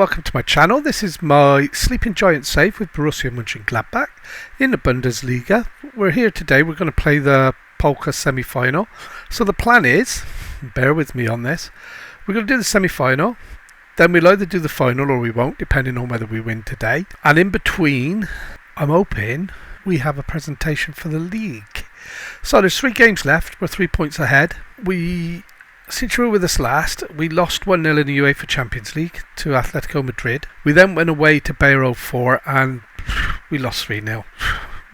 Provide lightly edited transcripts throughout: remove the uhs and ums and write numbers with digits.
welcome to my channel. This is my Sleeping Giant save with Borussia Mönchengladbach in the Bundesliga. We're here today, we're going to play the Polka semi-final. So the plan is, bear with me on this, we're going to do the semi-final, then we'll either do the final or we won't, depending on whether we win today. And in between, I'm hoping we have a presentation for the league. So there's 3 games left, we're 3 points ahead. Since you were with us last, we lost 1-0 in the UEFA Champions League to Atletico Madrid. We then went away to Bayer 04 and we lost 3-0.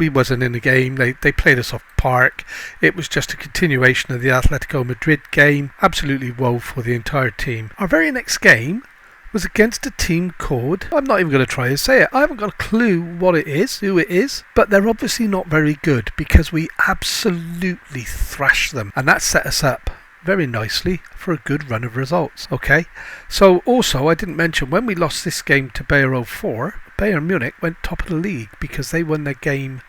We wasn't in the game. They played us off park. It was just a continuation of the Atletico Madrid game. Absolutely woeful for the entire team. Our very next game was against a team called, I'm not even going to try to say it. I haven't got a clue what it is, who it is, but they're obviously not very good because we absolutely thrashed them, and that set us up very nicely for a good run of results. Okay, so also I didn't mention when we lost this game to Bayer 04, Bayern Munich went top of the league because they won their game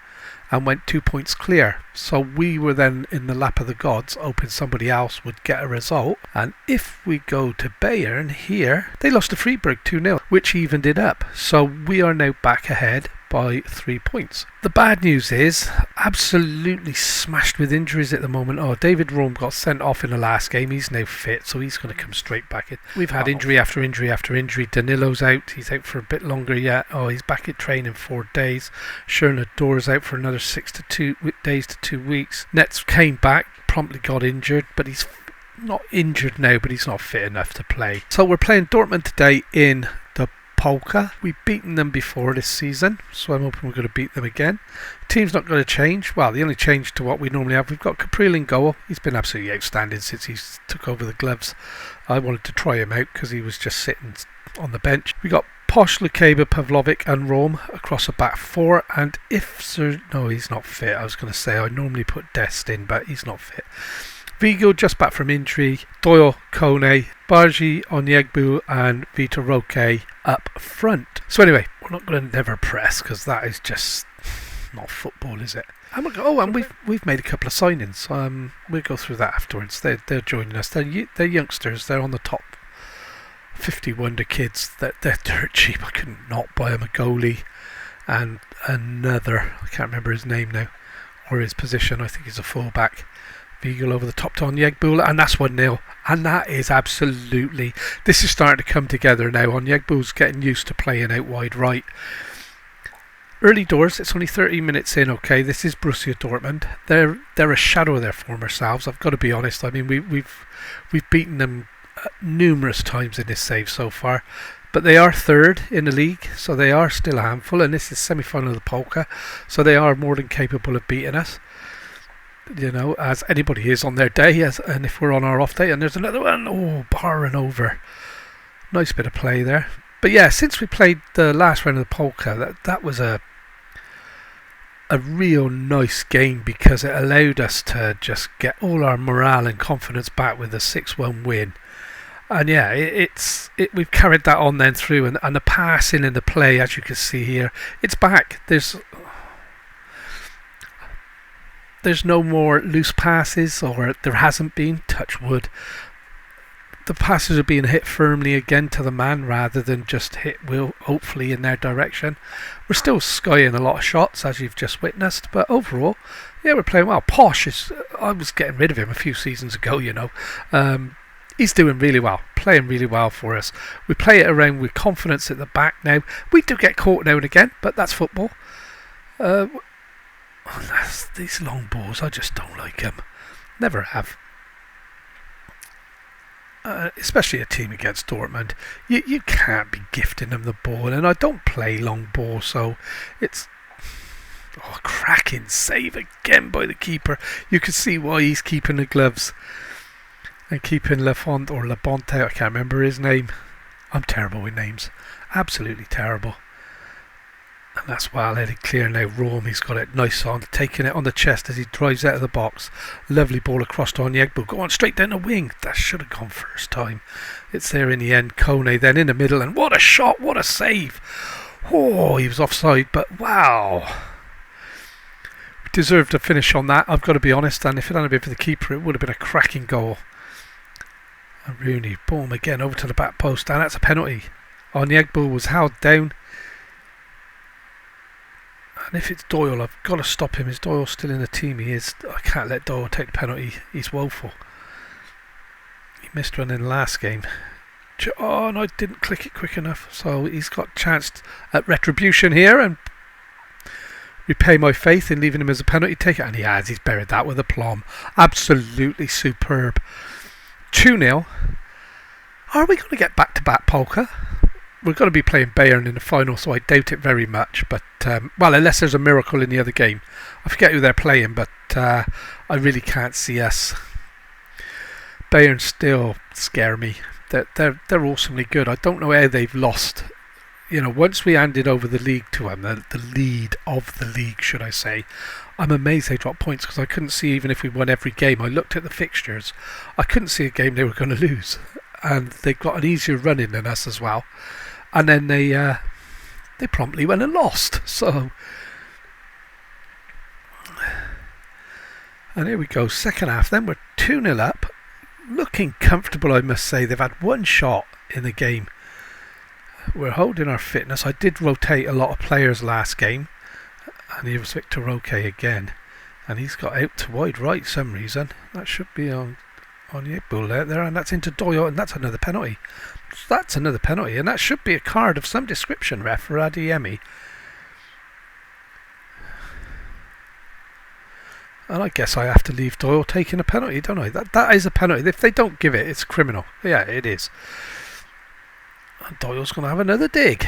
and went 2 points clear. So we were then in the lap of the gods, hoping somebody else would get a result. And if we go to Bayern here, they lost to Freiburg 2-0, which evened it up. So we are now back ahead by 3 points. The bad news is absolutely smashed with injuries at the moment. Oh, David Rome got sent off in the last game. He's now fit, so he's going to come straight back in. We've had injury after injury after injury. Danilo's out. He's out for a bit longer yet. Oh, he's back at training 4 days. Sherna Door's out for another 6 to 2 days to 2 weeks. Nets came back, promptly got injured, but he's not injured now, but he's not fit enough to play. So we're playing Dortmund today in the Polka. We've beaten them before this season, so I'm hoping we're going to beat them again. Team's not going to change. Well, the only change to what we normally have, we've got Capril in goal. He's been absolutely outstanding since he took over the gloves. I wanted to try him out because he was just sitting on the bench. We got Posh, Lukeba, Pavlovic and Rome across a back 4, and no, he's not fit. I was going to say I normally put Dest in, but he's not fit. Vigo just back from injury, Doyle, Kone, Bargi, Onyegbu and Vitor Roque up front. So anyway, we're not going to never press because that is just not football, is it? And we've made a couple of signings. We'll go through that afterwards. They're joining us. They're youngsters. They're on the top 50 wonder kids. They're dirt cheap. I couldn't not buy them a goalie and another. I can't remember his name now or his position. I think he's a fullback. Vigo over the top to Onyegbu, and that's 1-0. And that is absolutely, this is starting to come together now. Onyegbu's getting used to playing out wide right. Early doors, it's only 30 minutes in. Okay, this is Borussia Dortmund. They're a shadow of their former selves. I've got to be honest. I mean, we've beaten them numerous times in this save so far, but they are third in the league, so they are still a handful. And this is semi-final of the Polka, so they are more than capable of beating us. You know, as anybody is on their day, and if we're on our off day. And there's another one, barring over. Nice bit of play there. But yeah, since we played the last round of the Polka, that was a real nice game because it allowed us to just get all our morale and confidence back with a 6-1 win. And yeah, we've carried that on then through, and the passing and the play, as you can see here, it's back. There's no more loose passes, or there hasn't been, touch wood. The passes are being hit firmly again to the man rather than just hit hopefully in their direction. We're still skying a lot of shots, as you've just witnessed, but overall, yeah, we're playing well. Posh I was getting rid of him a few seasons ago, you know. He's doing really well, playing really well for us. We play it around with confidence at the back now. We do get caught now and again, but that's football. These long balls, I just don't like them. Never have. Especially a team against Dortmund. You can't be gifting them the ball, and I don't play long ball, so it's a cracking save again by the keeper. You can see why he's keeping the gloves and keeping Lafont or Labonte. I can't remember his name. I'm terrible with names. Absolutely terrible. And that's well headed clear now. Rome, he's got it nice on, taking it on the chest as he drives out of the box. Lovely ball across to Onyegbu. Go on, straight down the wing. That should have gone first time. It's there in the end. Kone then in the middle, and what a shot, what a save. Oh, he was offside, but wow. We deserved a finish on that, I've got to be honest, and if it hadn't been for the keeper, it would have been a cracking goal. And Rooney, boom, again over to the back post, and that's a penalty. Onyegbu was held down. And if it's Doyle, I've got to stop him. Is Doyle still in the team? He is. I can't let Doyle take the penalty. He's woeful. He missed one in the last game. Oh, no, I didn't click it quick enough. So he's got a chance at retribution here and repay my faith in leaving him as a penalty taker. And he has. He's buried that with aplomb. Absolutely superb. 2-0. Are we going to get back-to-back Polka? We're going to be playing Bayern in the final, so I doubt it very much. But, well, unless there's a miracle in the other game. I forget who they're playing, but I really can't see us. Bayern still scare me. They're awesomely good. I don't know how they've lost. You know, once we handed over the league to them, the lead of the league, should I say, I'm amazed they dropped points because I couldn't see even if we won every game. I looked at the fixtures. I couldn't see a game they were going to lose. And they've got an easier run in than us as well. And then they promptly went and lost. So, and here we go, second half. Then we're 2-0 up, looking comfortable. I must say they've had one shot in the game. We're holding our fitness. I did rotate a lot of players last game, and here was Victor Roque again, and he's got out to wide right for some reason. That should be on Onyegbu there, and that's into Doyle, and that's another penalty. That's another penalty, and that should be a card of some description, ref, for Adeyemi. And I guess I have to leave Doyle taking a penalty, don't I? That is a penalty. If they don't give it, it's criminal. Yeah, it is. And Doyle's going to have another dig.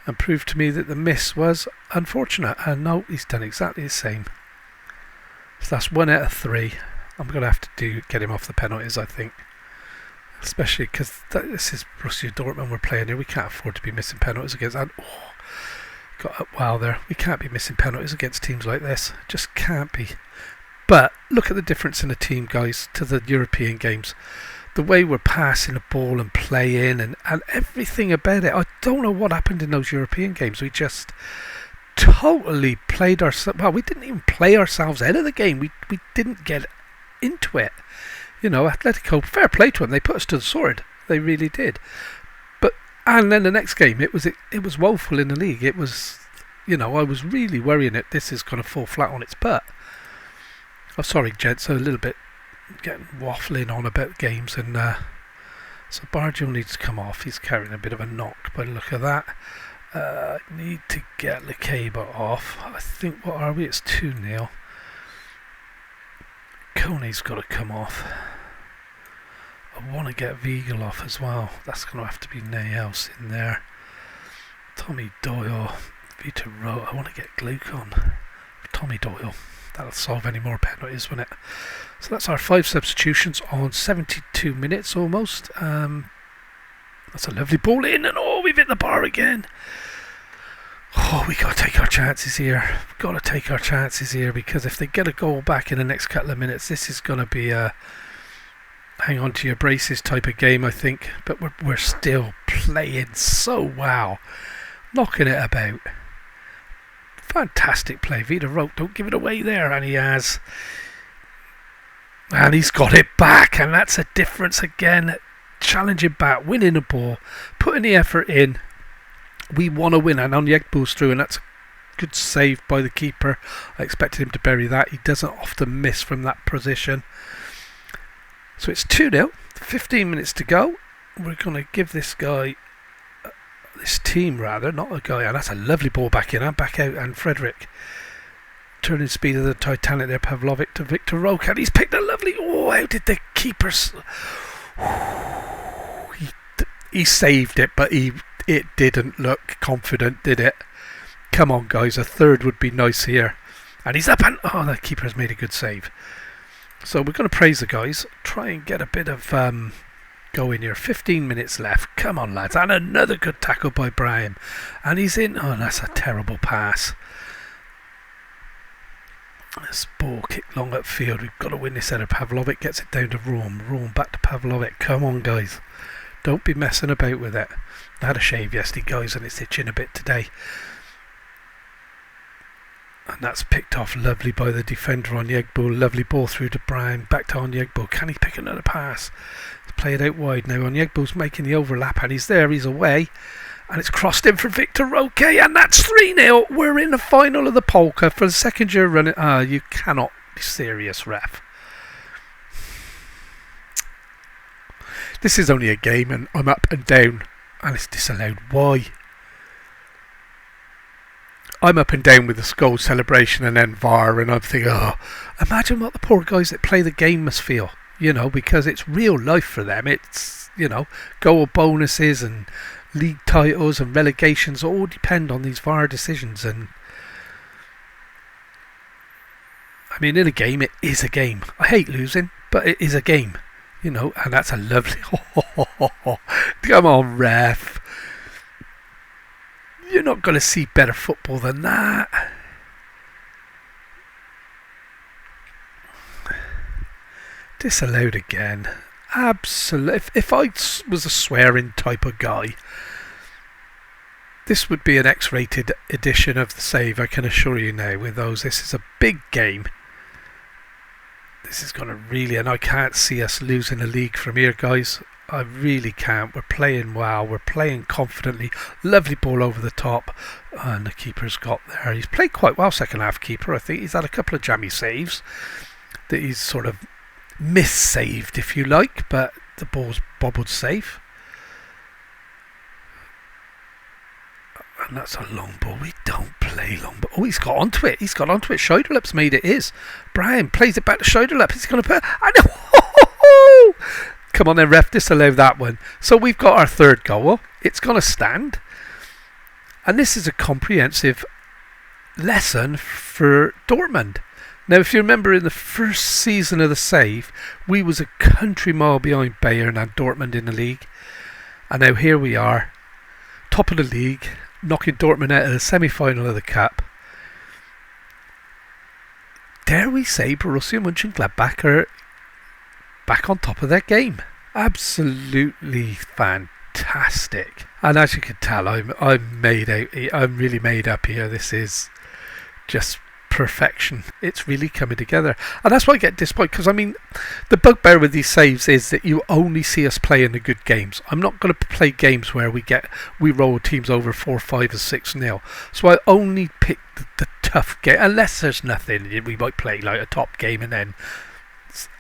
And prove to me that the miss was unfortunate. And no, he's done exactly the same. So that's 1 out of 3. I'm going to have to get him off the penalties, I think. Especially because this is Borussia Dortmund we're playing here. We can't afford to be missing penalties against that. Oh, got up well there. We can't be missing penalties against teams like this. Just can't be. But look at the difference in the team, guys, to the European games. The way we're passing the ball and playing and everything about it. I don't know what happened in those European games. We just totally played ourselves. Well, we didn't even play ourselves out of the game. We didn't get into it. You know, Atletico, fair play to them. They put us to the sword. They really did. And then the next game, it was woeful in the league. It was, you know, I was really worrying that this is going to fall flat on its butt. I'm sorry, gents, a little bit getting waffling on about games. And so Bargil needs to come off. He's carrying a bit of a knock by the look of that. Need to get Lekeba off. I think, what are we? It's 2-0. Kone's got to come off. I want to get Vigal off as well. That's going to have to be Nay else in there. Tommy Doyle, Vita Rowe. I want to get Glucon. Tommy Doyle. That'll solve any more penalties, won't it? So that's our 5 substitutions on 72 minutes almost. That's a lovely ball in, and oh, we've hit the bar again. Oh, we got to take our chances here. We've got to take our chances here, because if they get a goal back in the next couple of minutes, this is going to be a hang on to your braces type of game, I think. But we're still playing so well, knocking it about. Fantastic play, Vita Roque. Don't give it away there, and he has. And he's got it back, and that's a difference again. Challenging back, winning the ball, putting the effort in. We want to win, and Onyegbu's through, and that's a good save by the keeper. I expected him to bury that. He doesn't often miss from that position. So it's 2-0, 15 minutes to go. We're going to give this guy, this team rather, not a guy, and that's a lovely ball back in and back out, and Frederick. Turning speed of the Titanic there, Pavlovic to Victor Roque, and he's picked a lovely, oh, how did the keeper, he saved it, but it didn't look confident, did it? Come on, guys, a third would be nice here. And he's up, and oh, the keeper's made a good save. So we're going to praise the guys, try and get a bit of going here. 15 minutes left. Come on, lads. And another good tackle by Brahim. And he's in. Oh, that's a terrible pass. This ball kicked long upfield. We've got to win this header. Pavlovic gets it down to Rome. Rome back to Pavlovic. Come on, guys. Don't be messing about with it. I had a shave yesterday, guys, and it's itching a bit today. And that's picked off lovely by the defender Onyegbu. Lovely ball through to Brown. Back to Onyegbu. Can he pick another pass? Let's play it out wide now. Onyegbu's making the overlap and he's there. He's away. And it's crossed in for Victor Roque. And that's 3-0. We're in the final of the Polka for the second year running. You cannot be serious, ref. This is only a game and I'm up and down. And it's disallowed. Why? I'm up and down with the goal celebration and then VAR, and I'm thinking, imagine what the poor guys that play the game must feel, because it's real life for them. It's, goal bonuses and league titles and relegations all depend on these VAR decisions. And I mean, in a game, it is a game. I hate losing, but it is a game, and that's a lovely. Come on, ref. You're not going to see better football than that. Disallowed again. Absolutely. If I was a swearing type of guy, this would be an X-rated edition of the save, I can assure you now with those. This is a big game. This is going to really, and I can't see us losing a league from here, guys. I really can't. We're playing well. We're playing confidently. Lovely ball over the top. And the keeper's got there. He's played quite well, second half keeper. I think he's had a couple of jammy saves that he's sort of miss-saved, if you like. But the ball's bobbled safe. And that's a long ball. We don't play long ball. Oh, he's got onto it. He's got onto it. Scheiderlup's made it his. Brian plays it back to Scheiderlup. He's going to put... I know. Come on then, ref, disallow that one. So we've got our third goal. It's going to stand. And this is a comprehensive lesson for Dortmund. Now, if you remember in the first season of the save, we was a country mile behind Bayern and Dortmund in the league. And now here we are, top of the league, knocking Dortmund out of the semi-final of the Cup. Dare we say Borussia Mönchengladbach are back on top of their game. Absolutely fantastic. And as you can tell, I'm really made up here. This is just perfection. It's really coming together. And that's why I get disappointed, because I mean, the bugbear with these saves is that you only see us play in the good games. I'm not going to play games where we roll teams over 4, 5 or 6-0. So I only pick the tough game, unless there's nothing. We might play like a top game and then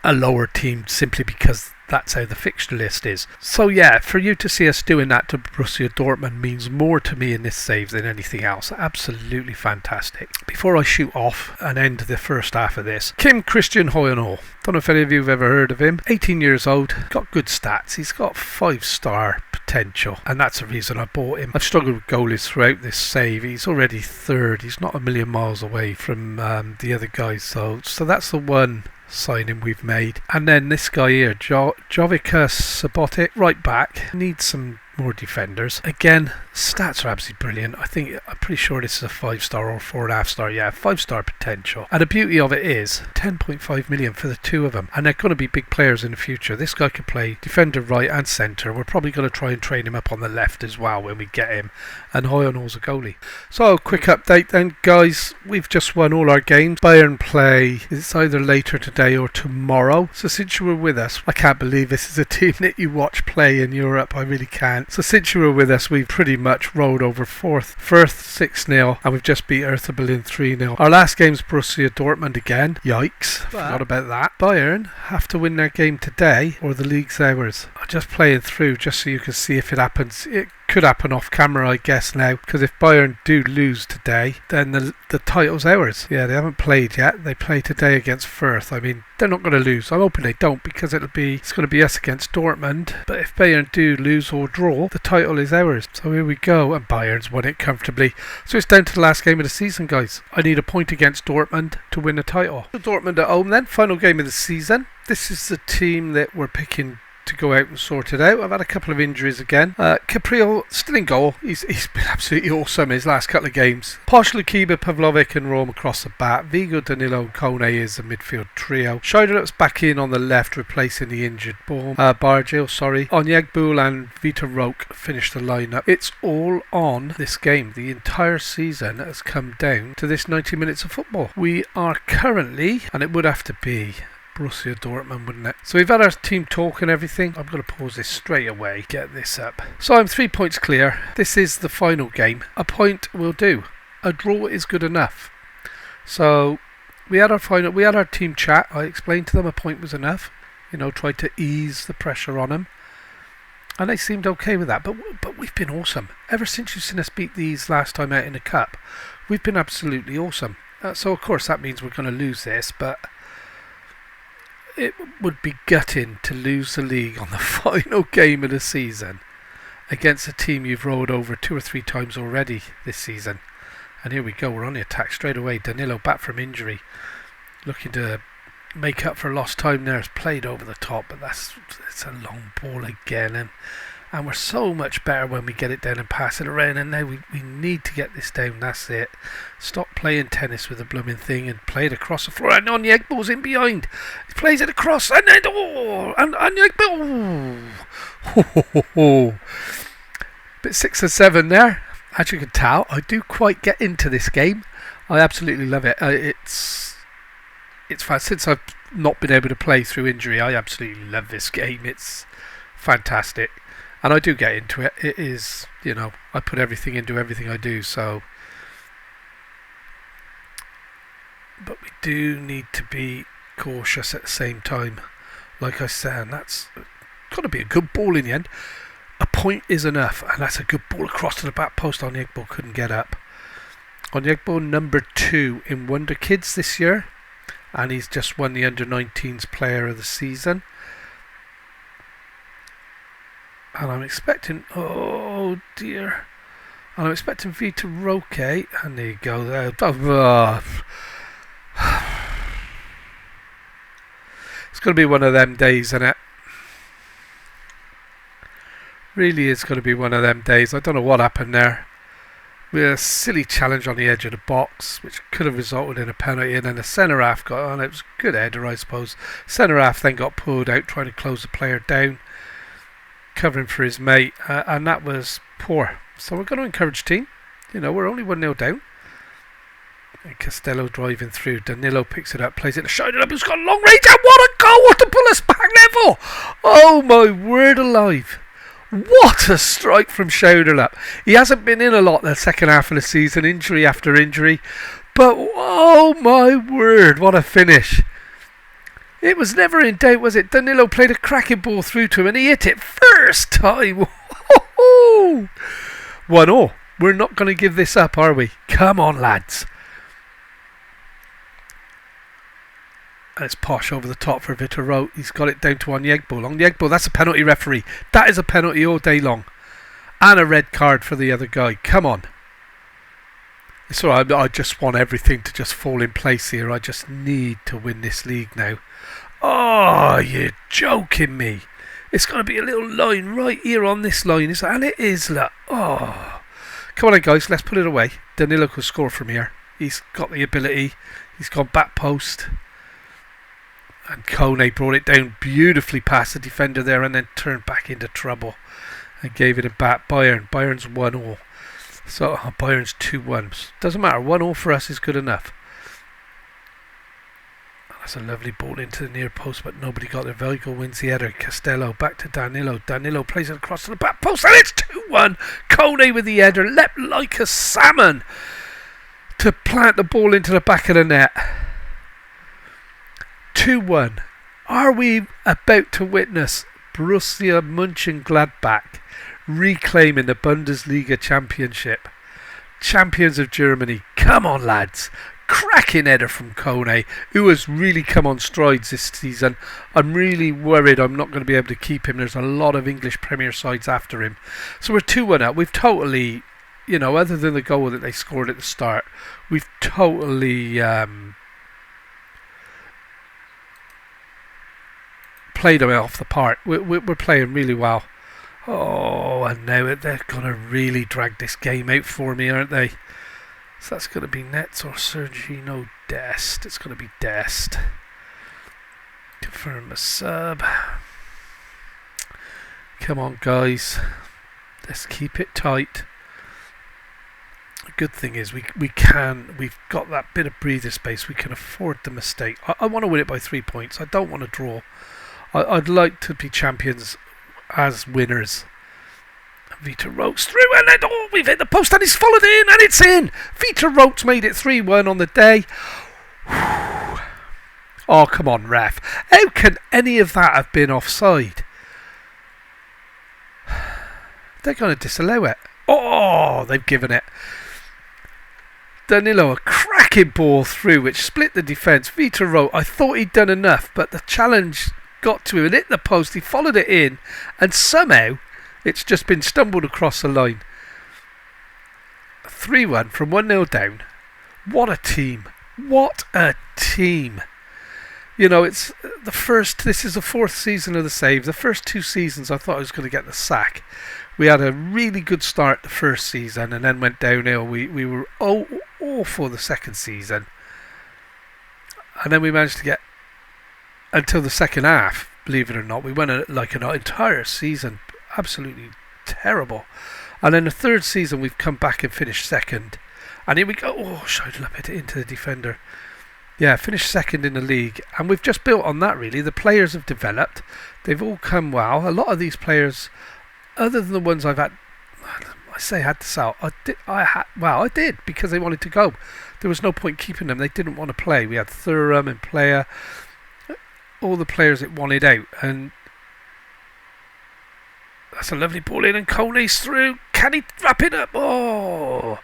a lower team simply because that's how the fixture list is. So yeah, for you to see us doing that to Borussia Dortmund means more to me in this save than anything else. Absolutely fantastic. Before I shoot off and end the first half of this, Kim Christian Hoyenhall. Don't know if any of you have ever heard of him. 18 years old, got good stats. He's got 5-star potential, and that's the reason I bought him. I've struggled with goalies throughout this save. He's already third. He's not a million miles away from the other guys. So that's the one signing we've made. And then this guy here, Jovica Sabotic, right back, needs some more defenders. Again, stats are absolutely brilliant. I'm pretty sure this is a 5-star or 4.5-star. Yeah, 5-star potential. And the beauty of it is 10.5 million for the two of them, and they're going to be big players in the future. This guy could play defender right and centre. We're probably going to try and train him up on the left as well when we get him. And Hoyenhall's a goalie. So quick update then, guys. We've just won all our games. Bayern play, it's either later today or tomorrow. So since you were with us, I can't believe this is a team that you watch play in Europe. I really can't. So since you were with us, we've pretty much rolled over Firth 6-0, and we've just beat Hertha Berlin 3-0. Our last game's Borussia Dortmund again. Yikes, forgot about that. Bayern have to win their game today or the league's ours. I'm just playing through just so you can see if it happens. It could happen off camera, I guess, now, because if Bayern do lose today, then the title's ours. Yeah, they haven't played yet. They play today against Firth. I mean, they're not going to lose. I'm hoping they don't, because it's going to be us against Dortmund. But if Bayern do lose or draw, the title is ours. So here we go, and Bayern's won it comfortably. So it's down to the last game of the season, guys. I need a point against Dortmund to win the title. Dortmund at home then, final game of the season. This is the team that we're picking to go out and sort it out. I've had a couple of injuries again. Caprio still in goal. He's been absolutely awesome his last couple of games. Posh, Lukiba, Pavlovic and Rome across the back. Vigo, Danilo and Kone is a midfield trio. Scheidlerup's back in on the left, replacing the injured Bargil, Onyegbul and Vita Roque finished the lineup. It's all on this game. The entire season has come down to this 90 minutes of football. We are currently, and it would have to be Borussia Dortmund, wouldn't it? So we've had our team talk and everything. I'm going to pause this straight away, get this up. So I'm 3 points clear. This is the final game. A point will do. A draw is good enough. So we had our team chat. I explained to them a point was enough. Tried to ease the pressure on them. And they seemed okay with that. But we've been awesome. Ever since you've seen us beat these last time out in the cup, we've been absolutely awesome. So of course that means we're going to lose this, but it would be gutting to lose the league on the final game of the season against a team you've rolled over 2 or 3 times already this season. And here we go, we're on the attack straight away. Danilo back from injury, looking to make up for lost time there. Has played over the top, but it's a long ball again, and we're so much better when we get it down and pass it around. And now we need to get this down. That's it. Stop playing tennis with the blooming thing and play it across the floor. And Onyegbul's in behind. He plays it across, and then and Onyegbul. Bit 6 or 7 there. As you can tell, I do quite get into this game. I absolutely love it. It's fun. Since I've not been able to play through injury, I absolutely love this game. It's fantastic. And I do get into it. It is, I put everything into everything I do, so. But we do need to be cautious at the same time. Like I said, that's got to be a good ball in the end. A point is enough, and that's a good ball across to the back post. Onyegbul couldn't get up. Onyegbul number 2 in Wonder Kids this year, and he's just won the Under-19s Player of the Season. And I'm expecting, oh dear, and I'm expecting Vita Roque, and there you go there. It's going to be one of them days, isn't it? Really is going to be one of them days. I don't know what happened there. We had a silly challenge on the edge of the box, which could have resulted in a penalty, and then the centre half got on. It was a good header, I suppose. Centre half then got pulled out, trying to close the player down, covering for his mate, and that was poor. So we're going to encourage team. We're only 1-0 down. And Costello driving through. Danilo picks it up, plays it to Scheidlerup, who's got long range, and what a goal to pull us back level! Oh my word alive! What a strike from Scheidlerup. He hasn't been in a lot the second half of the season, injury after injury, but oh my word, what a finish. It was never in doubt, was it? Danilo played a cracking ball through to him and he hit it first time. 1-0. We're not going to give this up, are we? Come on, lads. And it's Posh over the top for Vita Roque. He's got it down to Onyegbul. Onyegbul, that's a penalty, referee. That is a penalty all day long. And a red card for the other guy. Come on. It's alright, I just want everything to just fall in place here. I just need to win this league now. Oh, you're joking me. It's going to be a little line right here on this line. And it is. Look. Oh. Come on then, guys. Let's put it away. Danilo can score from here. He's got the ability. He's gone back post. And Kone brought it down beautifully past the defender there and then turned back into trouble and gave it back. Bayern's 1-0. So Bayern's 2-1. Doesn't matter. 1-0 for us is good enough. That's a lovely ball into the near post, but nobody got there. Vigo wins the header. Costello back to Danilo. Danilo plays it across to the back post, and it's 2-1. Kone with the header, leapt like a salmon to plant the ball into the back of the net. 2-1. Are we about to witness Borussia Mönchengladbach reclaiming the Bundesliga championship? Champions of Germany. Come on, lads. Cracking header from Kone, who has really come on strides this season. I'm really worried I'm not going to be able to keep him. There's a lot of English Premier sides after him. So we're 2-1 up. We've totally, other than the goal that they scored at the start, we've totally played them off the park. We're playing really well. Oh, and now they're going to really drag this game out for me, aren't they? So that's going to be Nets or Sergino Dest. It's going to be Dest. Confirm a sub. Come on, guys. Let's keep it tight. The good thing is we've got that bit of breather space. We can afford the mistake. I want to win it by 3 points. I don't want to draw. I'd like to be champions as winners. Vita Rotes through, and then we've hit the post, and it's followed in, and it's in. Vita Rotes made it 3-1 on the day. Oh, come on, ref. How can any of that have been offside? They're going to disallow it. Oh, they've given it. Danilo, a cracking ball through, which split the defence. Vita Rotes, I thought he'd done enough, but the challenge got to him and hit the post. He followed it in, and somehow it's just been stumbled across the line. 3-1 from 1-0 down. What a team. What a team. You know, this is the 4th season of the save. The first 2 seasons I thought I was going to get the sack. We had a really good start the first season and then went downhill. We were awful the second season. And then we managed to get until the second half, believe it or not. We went like an entire season absolutely terrible. And then the third season we've come back and finished second. And here we go. Oh, shoulder up into the defender. Yeah, finished second in the league. And we've just built on that, really. The players have developed. They've all come well. A lot of these players, other than the ones I've had, I say had to sell. I did because they wanted to go. There was no point keeping them. They didn't want to play. We had Thuram and Player, all the players that wanted out. And that's a lovely ball in, and Kone's through. Can he wrap it up? Oh!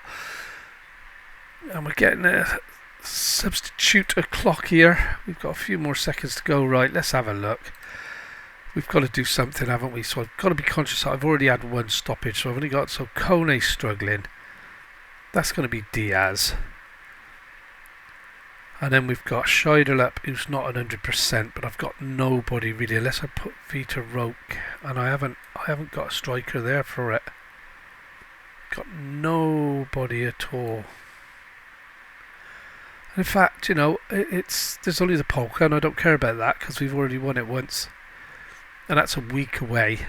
And we're getting a substitute clock here. We've got a few more seconds to go. Right, let's have a look. We've got to do something, haven't we? So I've got to be conscious that I've already had one stoppage. So I've only got, so Kone's struggling. That's going to be Diaz. And then we've got Scheiderlup, who's not 100%, but I've got nobody really, unless I put Vita Rote, and I haven't got a striker there for it. Got nobody at all. In fact, you know, there's only the Polka, and I don't care about that because we've already won it once, and that's a week away.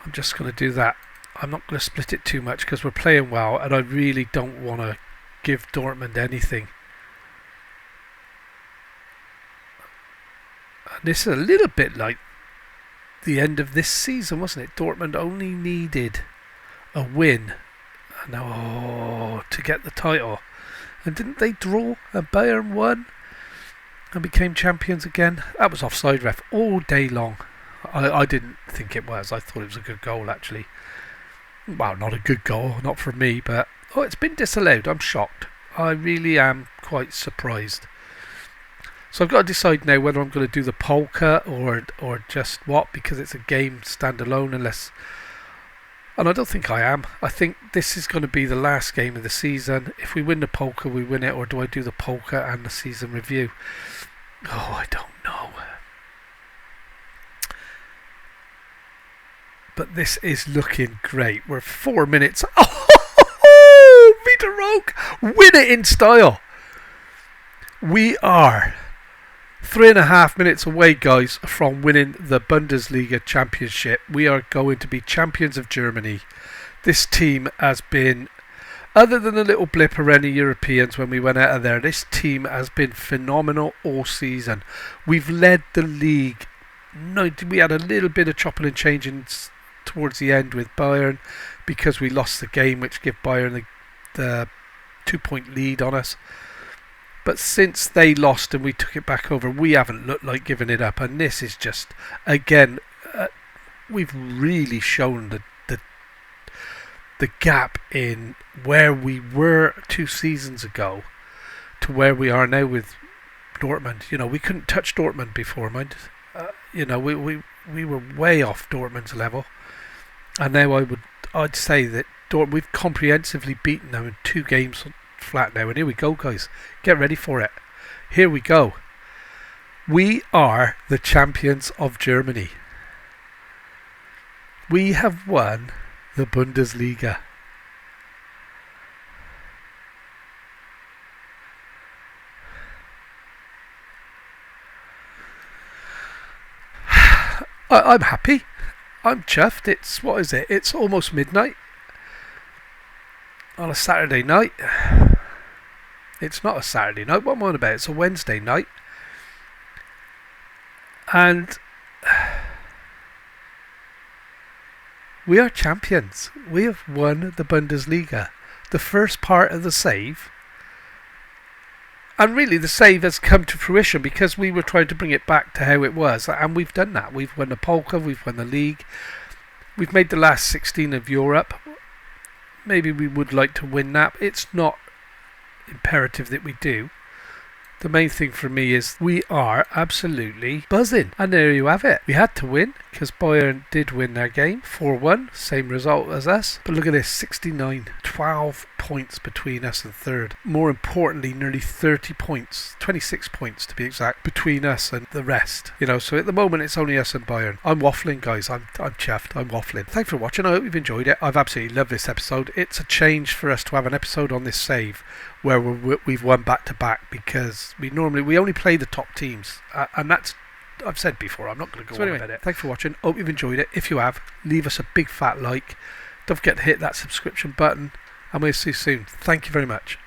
I'm just going to do that. I'm not going to split it too much because we're playing well, and I really don't want to give Dortmund anything. And this is a little bit like the end of this season, wasn't it? Dortmund only needed a win to get the title. And didn't they draw? And Bayern won and became champions again. That was offside, ref, all day long. I didn't think it was. I thought it was a good goal, actually. Well, not a good goal, not from me, but it's been disallowed. I'm shocked. I really am quite surprised. So I've got to decide now whether I'm going to do the Polka or just what, because it's a game standalone, and I don't think I am. I think this is going to be the last game of the season. If we win the Polka, we win it, or do I do the Polka and the season review? Oh, I don't know. But this is looking great. We're 4 minutes. Oh, Vita Rote, win it in style. We are 3.5 minutes away, guys, from winning the Bundesliga championship. We are going to be champions of Germany. This team has been, other than a little blip around the Europeans when we went out of there, this team has been phenomenal all season. We've led the league. We had a little bit of chopping and changing towards the end with Bayern because we lost the game, which gave Bayern the 2-point lead on us. But since they lost and we took it back over, we haven't looked like giving it up. And this is just, again, we've really shown the gap in where we were 2 seasons ago to where we are now with Dortmund. You know, we couldn't touch Dortmund before, mind. You know, we were way off Dortmund's level. And now I'd say that we've comprehensively beaten them in 2 games flat now. And here we go, guys. Get ready for it. Here we go. We are the champions of Germany. We have won the Bundesliga. I'm happy. I'm chuffed. What is it? It's almost midnight on a Saturday night. It's not a Saturday night. What am I on about? It's a Wednesday night. And we are champions. We have won the Bundesliga. The first part of the save. And really the save has come to fruition because we were trying to bring it back to how it was. And we've done that. We've won the Polka. We've won the league. We've made the last 16 of Europe. Maybe we would like to win that. It's not imperative that we do. The main thing for me is we are absolutely buzzing. And there you have it. We had to win because Bayern did win their game. 4-1, same result as us. But look at this, 69, 12 points between us and third. More importantly, nearly 30 points, 26 points to be exact, between us and the rest. So at the moment it's only us and Bayern. I'm waffling, guys. I'm chuffed. I'm waffling. Thanks for watching. I hope you've enjoyed it. I've absolutely loved this episode. It's a change for us to have an episode on this save where we've won back to back because we only play the top teams, and that's, I've said before, I'm not going to go on about it. Thanks for watching. Hope you've enjoyed it. If you have, leave us a big fat like. Don't forget to hit that subscription button, and we'll see you soon. Thank you very much.